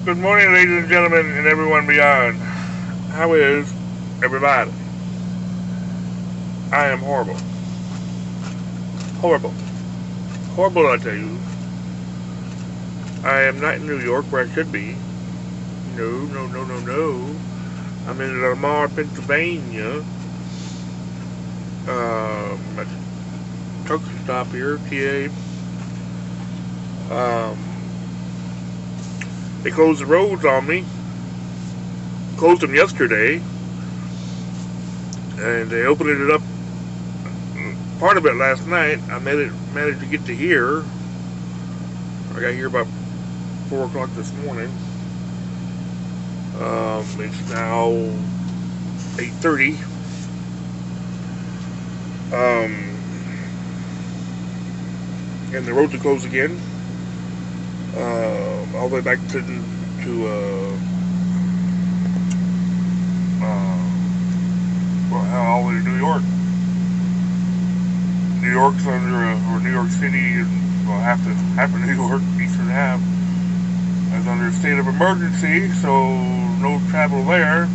Good morning, ladies and gentlemen, and everyone beyond. How is everybody? I am horrible. Horrible. Horrible, I tell you. I am not in New York where I should be. No, no, no, no, no. I'm in Lamar, Pennsylvania. At a truck stop here, TA. They closed the roads on me. Closed them yesterday. And they opened it up part of it last night. I managed to get to here. I got here about 4 o'clock this morning. It's now 8:30. And the roads are closed again. All the way back to all the way to New York. New York's under or New York City, well, half of New York, eastern half, is under a state of emergency, so no travel there.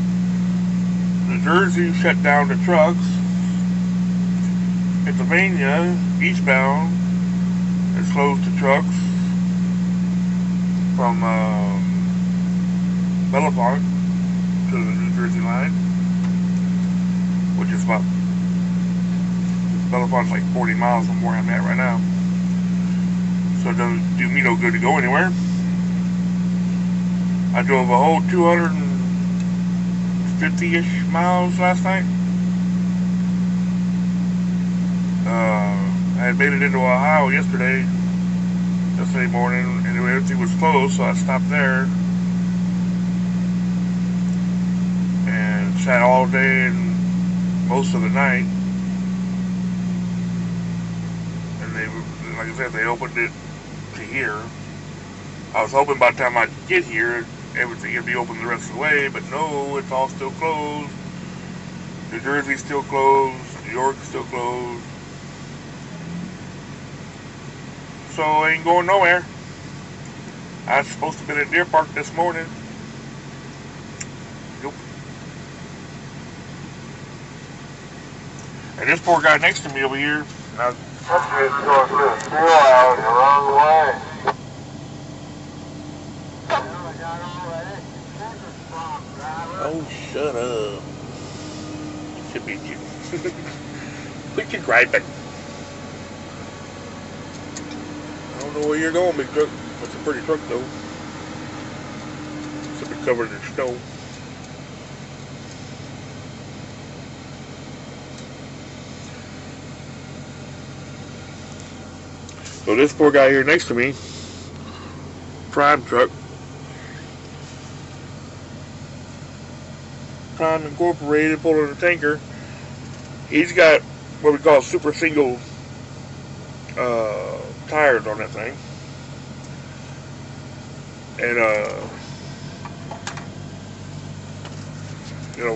New Jersey shut down the trucks. Pennsylvania, eastbound, is closed to trucks from Bellefonte to the New Jersey line, which is about Bellefonte's like 40 miles from where I'm at right now. So it doesn't do me no good to go anywhere. I drove a whole 250-ish miles last night. I had made it into Ohio yesterday morning, and everything was closed, so I stopped there and sat all day and most of the night. And like I said, they opened it to here. I was hoping by the time I get here, everything would be open the rest of the way, but no, it's all still closed. New Jersey's still closed. New York's still closed. So I ain't going nowhere. I was supposed to be at Deer Park this morning. Nope. And this poor guy next to me over here, That's just going through a steel out the wrong way. oh, shut up. Should be you. Quit your griping. I don't know where you're going, big truck. It's a pretty truck, though. It's been covered in snow. So this poor guy here next to me, Prime truck, Prime Incorporated, pulling a tanker. He's got what we call super single tires on that thing. And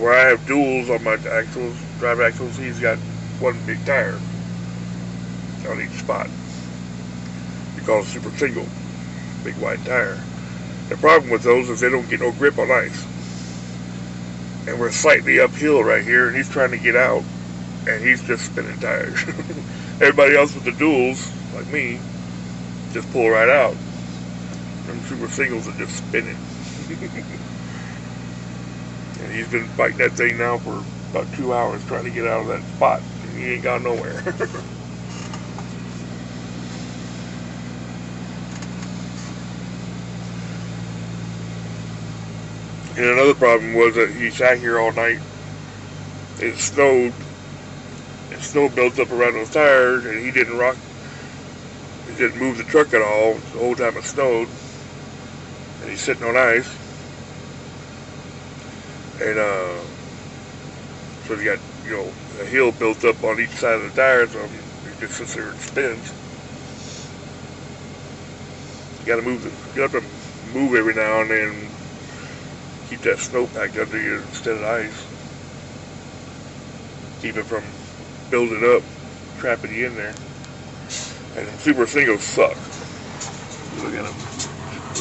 where I have duals on my axles, drive axles, he's got one big tire on each spot. We call it super single, big wide tire. The problem with those is they don't get no grip on ice. And we're slightly uphill right here, and he's trying to get out, and he's just spinning tires. Everybody else with the duals, like me, just pull right out. Them super singles are just spinning. And he's been fighting that thing now for about 2 hours trying to get out of that spot, and he ain't got nowhere. And another problem was that he sat here all night. It snowed. And snow built up around those tires, and he didn't move the truck at all the whole time it snowed. And he's sitting on ice. And so he got, a hill built up on each side of the tires, so he just sits there and spins. You have to move every now and then, keep that snow packed under you instead of ice. Keep it from building up, trapping you in there. And super singles suck. Look at them.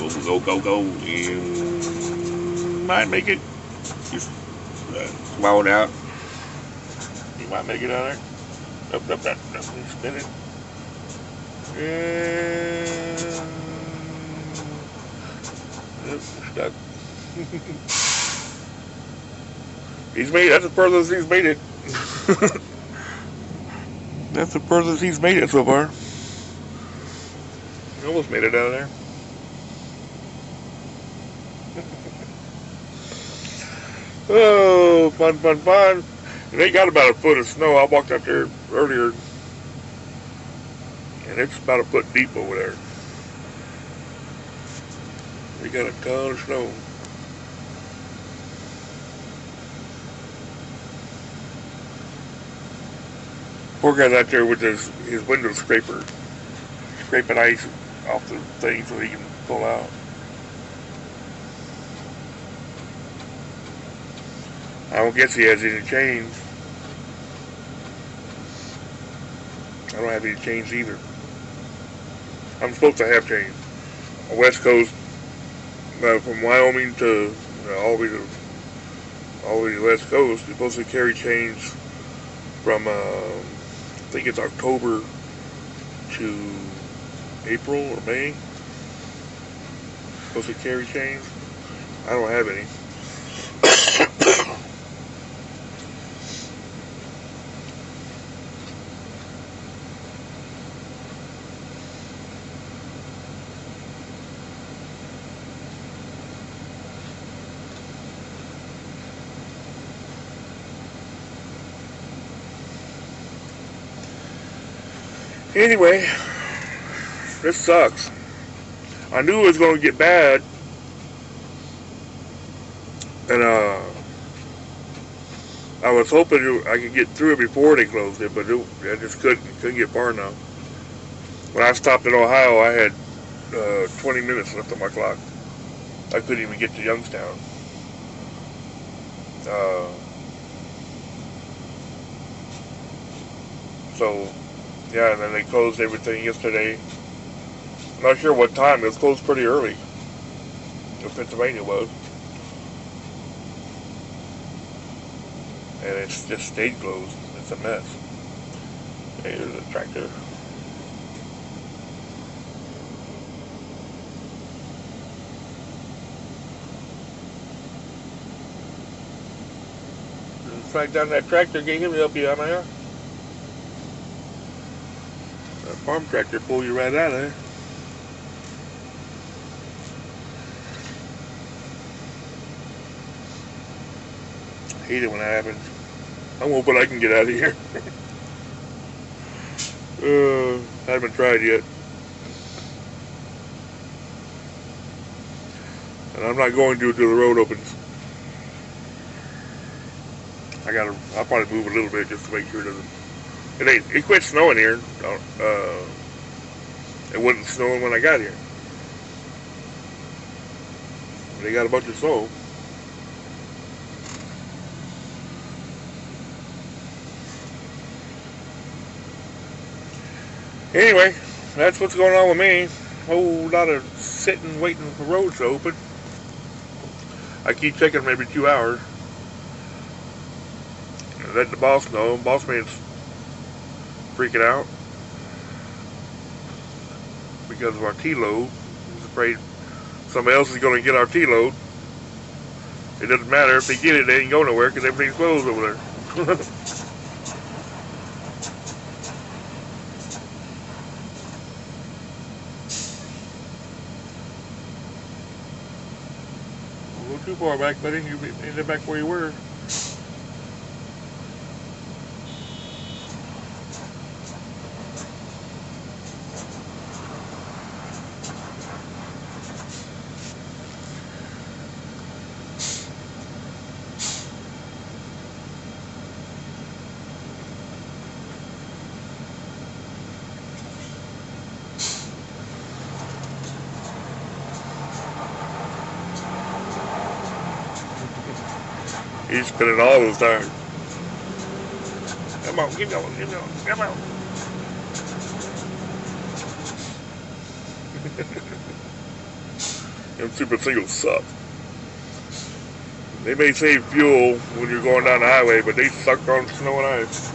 Go, go, go. You might make it. Just come on out. You might make it out there. Up, up, up, up. Spin it. And stuck. He's made it. That's the furthest he's made it. That's the furthest he's made it so far. He almost made it out of there. Oh, fun, fun, fun. And they got about a foot of snow. I walked out there earlier, and it's about a foot deep over there. They got a ton of snow. Poor guy's out there with his window scraper, scraping ice off the thing so he can pull out. I don't guess he has any chains. I don't have any chains either. I'm supposed to have chains. On the West Coast, from Wyoming to all the way to the West Coast, you're supposed to carry chains from I think it's October to April or May. Supposed to carry chains. I don't have any. Anyway, this sucks. I knew it was going to get bad, and I was hoping I could get through it before they closed it, but I just couldn't get far enough. When I stopped in Ohio, I had 20 minutes left on my clock. I couldn't even get to Youngstown. So, yeah, and then they closed everything yesterday. I'm not sure what time. It was closed pretty early. Pennsylvania was. And it's just stayed closed. It's a mess. Hey, there's a tractor. Track down that tractor, get him to help you out there. That farm tractor pull you right out of there. I hate it when that happens. I'm hoping I can get out of here. I haven't tried yet. And I'm not going to until the road opens. I'll probably move a little bit just to make sure it doesn't. It quit snowing here. It wasn't snowing when I got here. They got a bunch of snow. Anyway, that's what's going on with me. A whole lot of sitting, waiting for roads to open. I keep checking them every 2 hours. Let the boss know. Boss man's freaking out because of our T-load. He's afraid somebody else is going to get our T-load. It doesn't matter. If they get it, they ain't go nowhere because everything's closed over there. Don't go too far back, buddy. You'll end up back where you were. He's spinning all those tires. Come on, keep going, keep going, come on. Them super singles suck. They may save fuel when you're going down the highway, but they suck on snow and ice.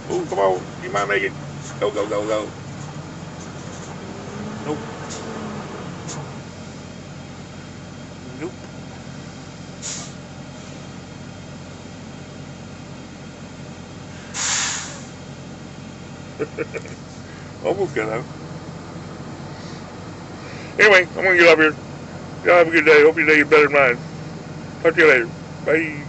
Oh, come on. You might make it. Go, go, go, go. Nope. Nope. Almost got out. Anyway, I'm going to get up here. Y'all have a good day. Hope your day is better than mine. Talk to you later. Bye.